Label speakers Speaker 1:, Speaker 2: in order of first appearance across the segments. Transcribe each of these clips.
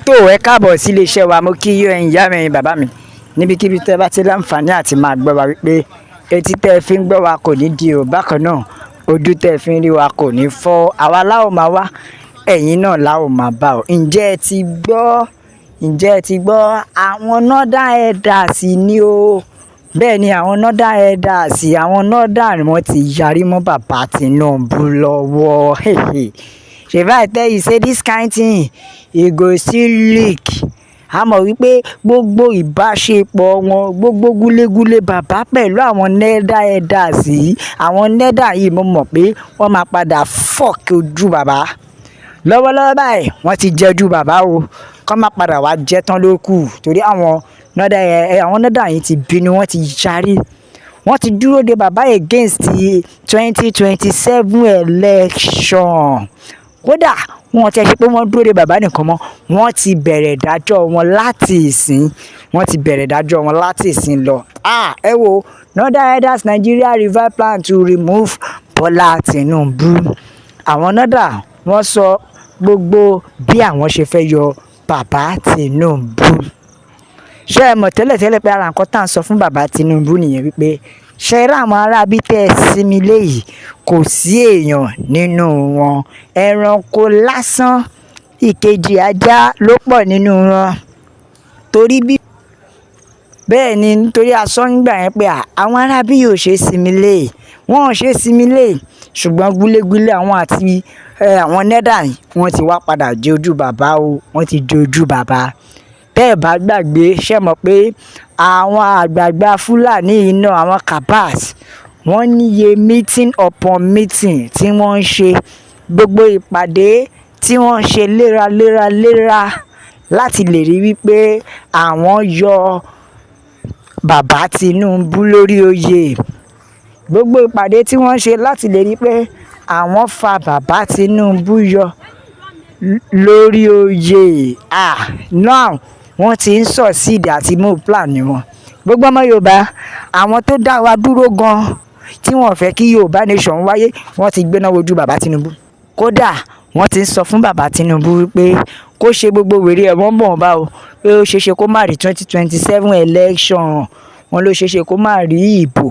Speaker 1: tó ẹ káàbọ̀ sí iléeṣẹ́ wa mo kí yín ẹ̀yin ìyá mi ẹ̀yin bàbá mi níbikíbi tẹ́ bá ti láǹfààní àti máa gbọ́ wa wípé etí tẹ́ fi ń gbọ́ wa kò ní di ò bákan náà ojú tẹ́ fi ń rí wa kò ní fọ́ àwa láò máa wá ẹ̀yin náà láò máa bá ọ. ǹjẹ́ ẹ ti gbọ́ àwọn northern elders ni o bẹ́ẹ̀ ni àwọn northern elders àwọn northern wọ́n ti yarí mọ́ bàbá Tinubu lọ́wọ́ ṣèbá I tell you say this kind thing e go still leak a mọ̀ wípé gbogbo ìbáṣepọ̀ wọn gbogbo gúlégúlé bàbá pẹ̀lú àwọn northern elders yìí àwọn northern yìí mo mọ̀ pé wọ́n máa padà fọ́ọ̀kì ojú bàbá lọ́wọ́lọ́wọ́ báyìí wọ́n ti jẹ́jú bàbá o kọ́ máa padà wá jẹ́ tán ló kù torí àwọn northern yìí ti bínú wọ́n ti yarí wọ́n ti dúró de bàbá against 2027 election kódà wọn ti ṣe pé wọ́n dúró de bàbá nìkan mọ́ wọ́n ti bẹ̀rẹ̀ ìdájọ́ wọn láti ìsìn lọ. Ẹ wo northern elders Nigeria revive plan to remove Bola Tinubu àwọn northern wọ́n sọ gbogbo bí àwọn ṣe fẹ́ yọ bàbá Tinubu ṣé ẹ mọ̀ tẹ́lẹ̀tẹ́lẹ̀ pé ara nǹkan tá à ń sọ fún bàbá Tinubu nìyẹn wípé ṣe eré àwọn aráabí tẹ́ ẹ sinmi léyìí kò sí èèyàn nínú wọn ẹranko lásán ìkejì ajá ló pọ̀ nínú wọn torí bí bẹ́ẹ̀ ni nítorí asọ́ngbà yẹn pé àwọn aráabí yóò ṣe sinmi léyìí wọn ò ṣe sinmi léyìí ṣùgbọ́n gúlégúlé àwọn àti àwọn nẹ́dà wọn ti wá padà jẹ ojú bàbá o wọ́n ti jẹ ojú bàbá bẹ́ẹ̀ bá gbàgbé ṣe mọ̀ pé àwọn àgbààgbà Fúlàní iná àwọn Kabas wọ́n níye meeting upon meeting tí wọ́n ń ṣe gbogbo ìpàdé tí wọ́n ń ṣe léraléra láti lè rí wípé àwọn yọ bàbá Tinubu lórí oyè gbogbo ìpàdé tí wọ́n ń ṣe láti lè rí pé àwọn fa bàbá Tinubu yọ lórí oyè now wọ́n ti ń succeed àti move plan ni wọn gbogbo ọmọ Yorùbá àwọn tó dá wa dúró gan tí wọ́n fẹ́ kí Yorùbá nation wáyé wọ́n ti gbéná wojú bàbá Tinubu kódà wọ́n ti ń sọ fún bàbá Tinubu wípé kó ṣe gbogbo wèrè ẹ̀ wọ́n mọ̀ bá o pé ó ṣeéṣe kó má rí 2027 election wọn ló ṣeéṣe kó má rí ìbò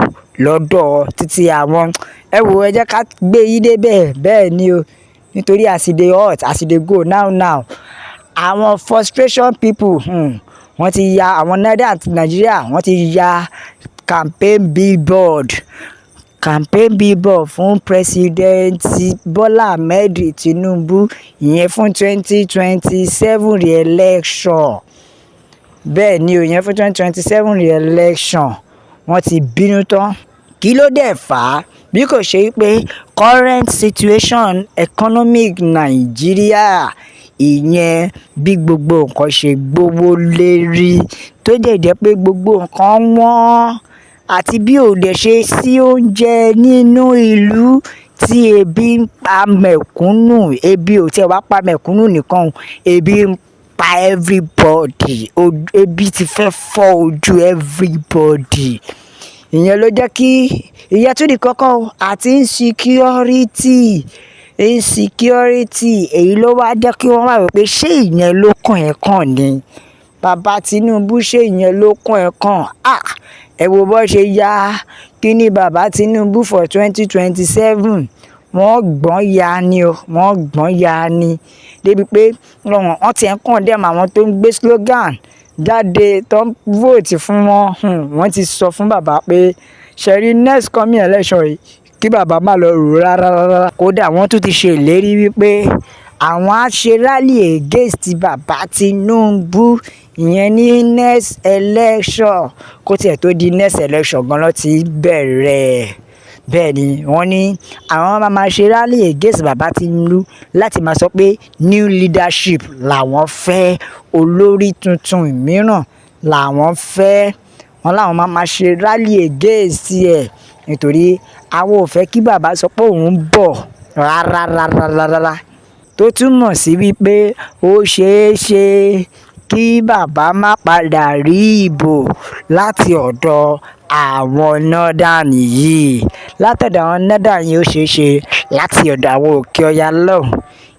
Speaker 1: lọ́dọ̀ títí àwọn ẹ wò ẹ jẹ́ ká gbé yí dé bẹ́ẹ̀ ni o nítorí as e dey hot as e dey go now àwọn frustration people wọ́n ti ya àwọn Nigeria wọ́n ti ya campaign billboard fún president Bola Ahmed Tinubu ìyẹn fún 2027 re-election bẹ́ẹ̀ ni o ìyẹn fún 2027 re-election wọ́n ti bínú tán kí ló dé fà á bí kò ṣe pé current situation economic Nigeria ìyẹn bí gbogbo nǹkan ṣe gbówó lérí tó dẹ̀ jẹ́ pé gbogbo nǹkan wọ́n àti bí ò dẹ̀ ṣe sí oúnjẹ nínú ìlú tí ebi ń pa mẹ̀kúnnù ebi ò tiẹ̀ wá pa mẹ̀kúnnù nìkan ebi ń pa everybody ebi ti fẹ́ fọ́ ojú everybody ìyẹn ló jẹ́ kí ìyẹn tún di kọ́kọ́ àti insecurity èyí ló wá jẹ́ kí wọ́n wá rò pé ṣé ìyẹn ló kàn ẹ́ kàn ni bàbá Tinubu ṣé ìyẹn ló kàn ẹ́ kàn ẹ wo bó ṣe ya kíní bàbá Tinubu for 2027 wọ́n gbọ́n ya ni débi pé wọ́n ti ń kàn dẹ́mọ̀ àwọn tó ń gbé slogan jáde tó ń vote fún wọn wọ́n ti sọ fún bàbá pé ṣẹ̀rí next coming election yìí kí bàbá má lọ rò rárá kódà wọ́n tún ti ṣe ìlérí wípé àwọn á ṣe rally against bàbá Tinubu ìyẹn ní next election kó tiẹ̀ tó di next election gan ló ti bẹ̀rẹ̀ bẹ́ẹ̀ ni wọ́n ní àwọn máa ṣe rally against bàbá Tinubu láti máa sọ pé new leadership làwọn fẹ́ olórí tuntun mìíràn làwọn fẹ́ wọn làwọn máa ṣe rally against ẹ̀ nítorí àwọn ò fẹ́ kí bàbá sọ pé òun bọ̀ rárá tó túmọ̀ sí wípé ó ṣeé ṣe kí bàbá má padà rí ìbò láti ọ̀dọ̀ àwọn northern yìí látọ̀dọ̀ àwọn northern yìí ó ṣeé ṣe láti ọ̀dọ̀ àwọn òkè ọya lọ́hùn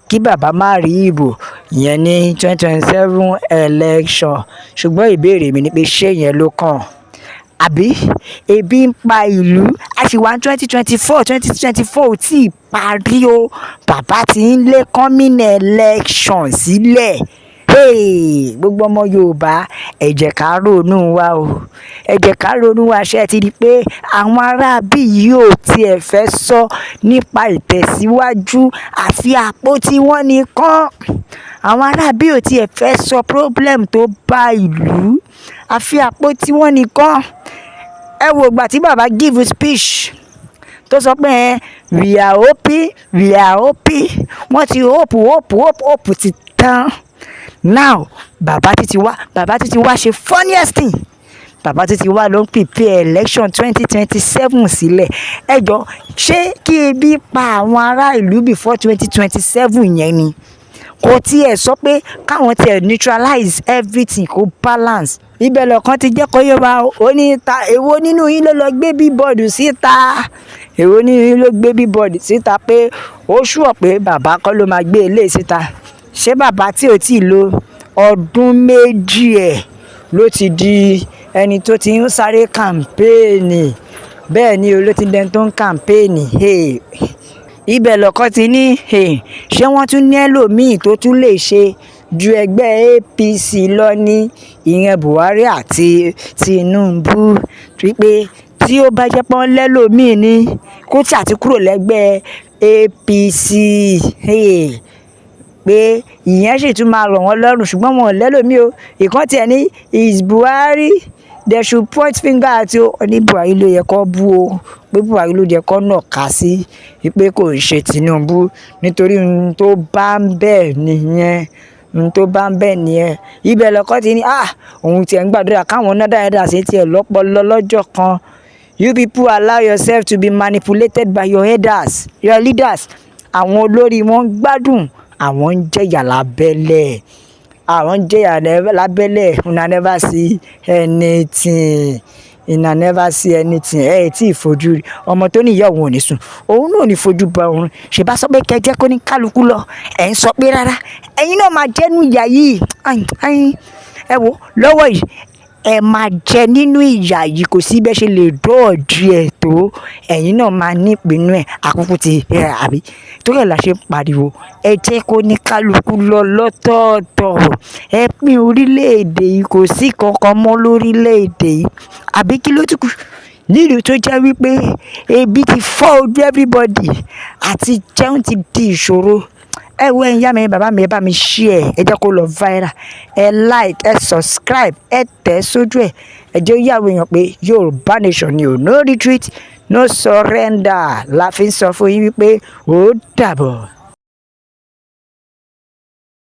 Speaker 1: kí bàbá má rí ìbò ìyẹn ní 2027 election. Ṣùgbọ́n ìbéèrè mi ni pé ṣé yẹn ló kàn? Àbí ebi ń pa ìlú? A sì wà ní 2024 ò tí ì parí o. Bàbá ti ń lé coming election sílẹ̀. Gbogbo ọmọ Yorùbá ẹ jẹ́ ká ronú wa o. Ẹ jẹ́ ká ronú wa. Ṣé ti rí i pé àwọn aráabí yìí ò tiẹ̀ fẹ́ sọ nípa ìtẹ̀síwájú àfi àpótí wọn nìkan. Àwọn aráabí ò tiẹ̀ fẹ́ sọ problem tó bá ìlú àfi àpótí wọn nìkan. Ẹ wo ìgbà tí bàbá give speech tó sọ pé we are hoping wọ́n ti hope ti tán. Now bàbá ti wá ṣe funniest thing. Bàbá ti wá ló ń prepare election 2027 sílẹ̀. Ẹ jọ ṣé kí ebi pa àwọn ará ìlú before 2027 yẹn ni? Kò tiẹ̀ sọ pé káwọn tiẹ̀ neutralize everything kó balance. Ibẹ̀ lọ̀kan ti jẹ́ kó yé wa ó ní ta èwo nínú yín ló lọ gbé billboard síta. Èwo nínú yín ló gbé billboard síta pé ó sure pé bàbá kọ́ ló máa gbé eléyìí síta. Ṣé bàbá tí ò tí ì lo ọdún méjì ẹ̀ ló ti di ẹni tó ti ń sáré kàmpéènì? Bẹ́ẹ̀ ni o, ló ti dẹni tó ń kàmpéènì. Ibẹ̀ lọ̀kan ti ní ṣé wọ́n tún ní ẹlòmíì tó tún lè ṣe ju ẹgbẹ́ APC lọ ní ìyẹn Buhari àti Tinubu. Rí pé tí ó bá jẹ́ pé wọ́n lẹ́lòmíì ní kó tí àti kúrò lẹ́gbẹ́ APC pé ìyẹn sì tún máa rọ̀ wọ́n lọ́rùn, ṣùgbọ́n wọn ò lẹ́lòmíì o. Ìkan tiẹ̀ ní is Buhari, they should point finger at you. Ní Buhari ló yẹ kó bú o, pé Buhari ló yẹ kó nàka sí, pé kò ń ṣe Tinubu nítorí ohun tó bá ń bẹ̀ nìyẹn. Ibẹ̀ lọ̀kan ti ní òun tiẹ̀ ń gbàdúrà káwọn nọ́dà sí tiẹ̀ lọ́pọlọ lọ́jọ́ kan. You people allow yourself to be manipulated by your leaders. Àwọn olórí wọn gbádùn, àwọn ń jẹ̀yà lábẹ́lẹ̀. Una never see anything. Ẹ tí ì fojú rí ọmọ tó ní ìyá òun ò ní sùn, òun náà ò ní fojú ba òun. Ṣé bá sọ pé kẹjẹ kó ní kálukú lọ, ẹ̀ ń sọ pé rárá ẹ̀yin náà máa jẹ́ nínú ìyà yìí. Ẹ wo lọ́wọ́ yìí ẹ máa jẹ nínú ìyà yìí, kò sí bẹ́ẹ̀ ṣe lè dọ́ọ̀dì ẹ̀ tó. Ẹ̀yin náà máa ní ìpinnu ẹ̀ àkókò ti àbí torí ẹ̀ la ṣe ń pariwo. Ẹ jẹ́ kó ní kálukú lọ lọ́tọ̀ọ̀tọ̀. Ẹ pín orílẹ̀-èdè yìí, kò sí kankan mọ́ lórílẹ̀-èdè yìí. Àbí kí ló tún kù? Nílùú tó jẹ́ wípé ebi ti fọ́ ojú everybody àti jẹun ti di ìṣòro. Ẹ wo ẹ̀yin ìyá mi, bàbá mi, ẹ bá mi share, ẹ jẹ́ kó lọ viral. Ẹ like, ẹ subscribe, ẹ tẹ̀ sójú ẹ̀. Ẹ jẹ́ ó yé àwọn èèyàn pé Yorùbá nation ni o, no retreat, no surrender. La fi ń sọ fún yín wípé ó dàbọ̀.